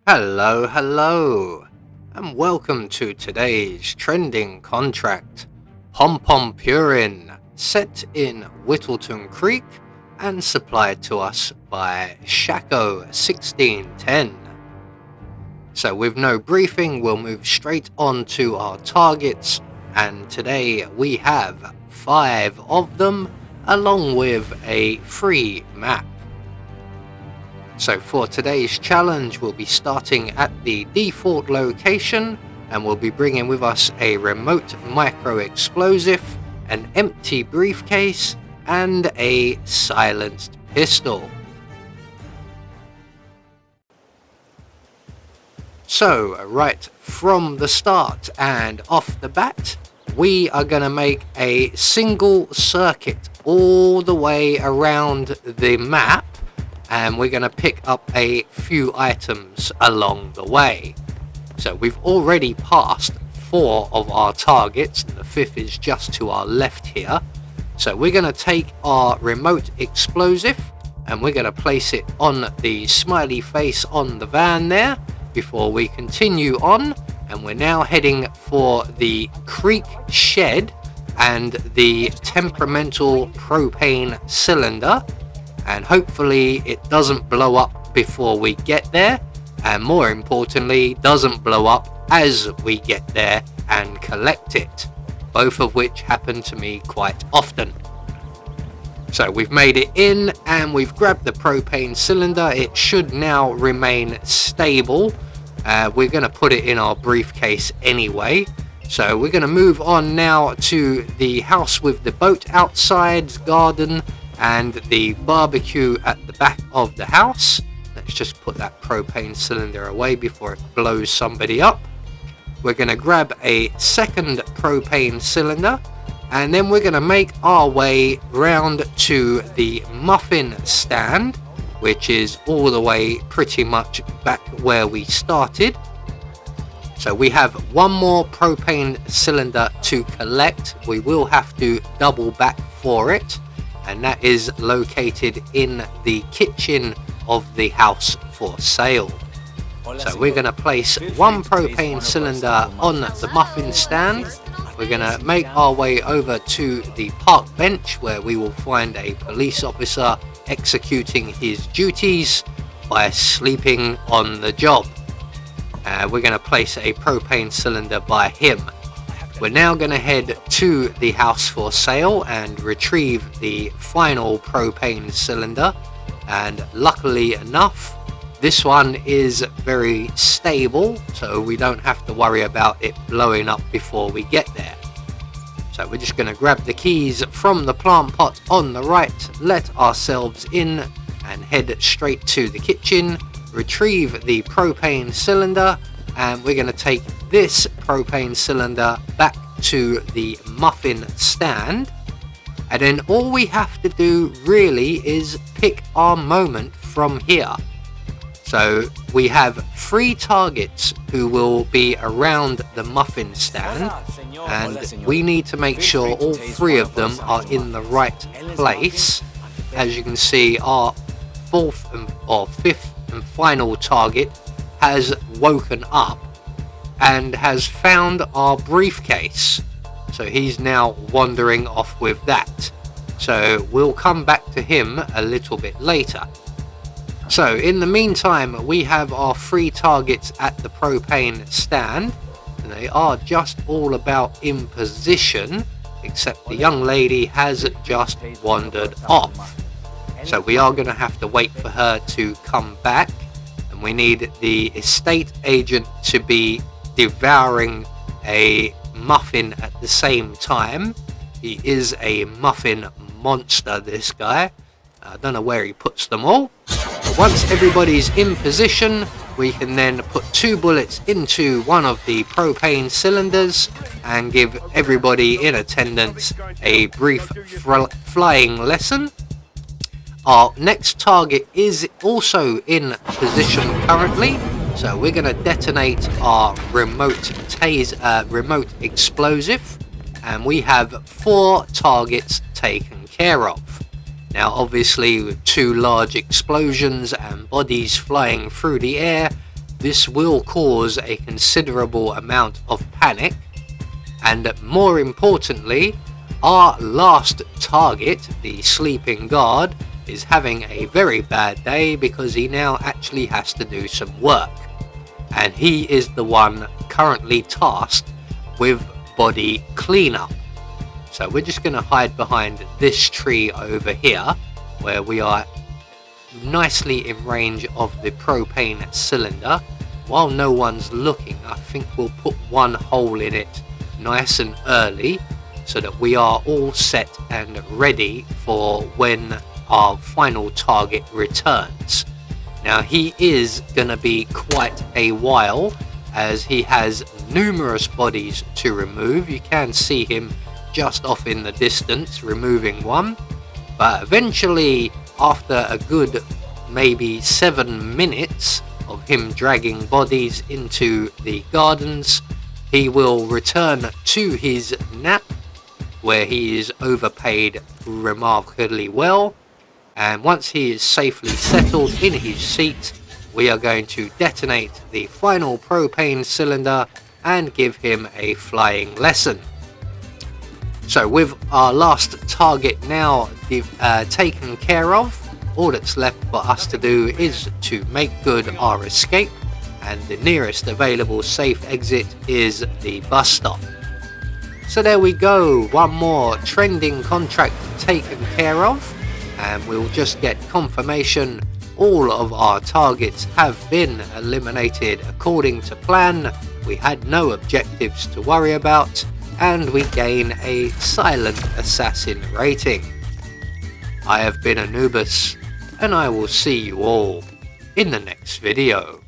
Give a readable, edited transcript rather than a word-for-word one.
Hello, and welcome to today's trending contract, Pompompurin, set in Whittleton Creek and supplied to us by Shaco 1610. So with no briefing, we'll move straight on to our targets, and today we have 5 of them, along with a free map. So for today's challenge, we'll be starting at the default location, and we'll be bringing with us a remote micro explosive, an empty briefcase, and a silenced pistol. So right from the start and off the bat, we are going to make a single circuit all the way around the map, and we're going to pick up a few items along the way. So we've already passed 4 of our targets, and the 5th is just to our left here. So we're going to take our remote explosive and we're going to place it on the smiley face on the van there before we continue on. And we're now heading for the creek shed and the temperamental propane cylinder, and hopefully it doesn't blow up before we get there, and more importantly doesn't blow up as we get there and collect it, both of which happen to me quite often. So we've made it in and we've grabbed the propane cylinder. It should now remain stable. We're going to put it in our briefcase anyway. So we're going to move on now to the house with the boat outside, garden, and the barbecue at the back of the house. Let's just put that propane cylinder away before it blows somebody up. We're going to grab a second propane cylinder, and then we're going to make our way round to the muffin stand, which is all the way pretty much back where we started. So we have one more propane cylinder to collect. We will have to double back for it, and that is located in the kitchen of the house for sale. So we're going to place one propane cylinder on the muffin stand. We're going to make our way over to the park bench, where we will find a police officer executing his duties by sleeping on the job. We're going to place a propane cylinder by him. We're now going to head to the house for sale and retrieve the final propane cylinder, and luckily enough this one is very stable, so we don't have to worry about it blowing up before we get there. So we're just going to grab the keys from the plant pot on the right, let ourselves in and head straight to the kitchen, retrieve the propane cylinder, and we're going to take this propane cylinder back to the muffin stand. And then all we have to do really is pick our moment from here. So we have 3 targets who will be around the muffin stand, and we need to make sure all 3 of them are in the right place. As you can see, our 5th and final target has woken up and has found our briefcase. So he's now wandering off with that. So we'll come back to him a little bit later. So in the meantime, we have our 3 targets at the propane stand, and they are just all about in position, except the young lady has just wandered off. So we are going to have to wait for her to come back, and we need the estate agent to be devouring a muffin at the same time. He is a muffin monster, this guy. I don't know where he puts them all. But once everybody's in position, we can then put 2 bullets into one of the propane cylinders and give everybody in attendance a brief flying lesson. Our next target is also in position currently, so we're going to detonate our remote explosive, and we have 4 targets taken care of. Now obviously with 2 large explosions and bodies flying through the air, This will cause a considerable amount of panic, and more importantly, our last target, the sleeping guard, is having a very bad day because he now actually has to do some work, and he is the one currently tasked with body cleanup. So we're just going to hide behind this tree over here, where we are nicely in range of the propane cylinder. While no one's looking, I think we'll put one hole in it nice and early so that we are all set and ready for when our final target returns. Now he is going to be quite a while, as he has numerous bodies to remove. You can see him just off in the distance removing one, but eventually, after a good maybe 7 minutes of him dragging bodies into the gardens, he will return to his nap, where he is overpaid remarkably well, and once he is safely settled in his seat, we are going to detonate the final propane cylinder and give him a flying lesson. So with our last target now taken care of, all that's left for us to do is to make good our escape, and the nearest available safe exit is the bus stop. So there we go, one more trending contract taken care of, and we'll just get confirmation all of our targets have been eliminated according to plan. We had no objectives to worry about, and we gain a silent assassin rating. I have been Anubis, and I will see you all in the next video.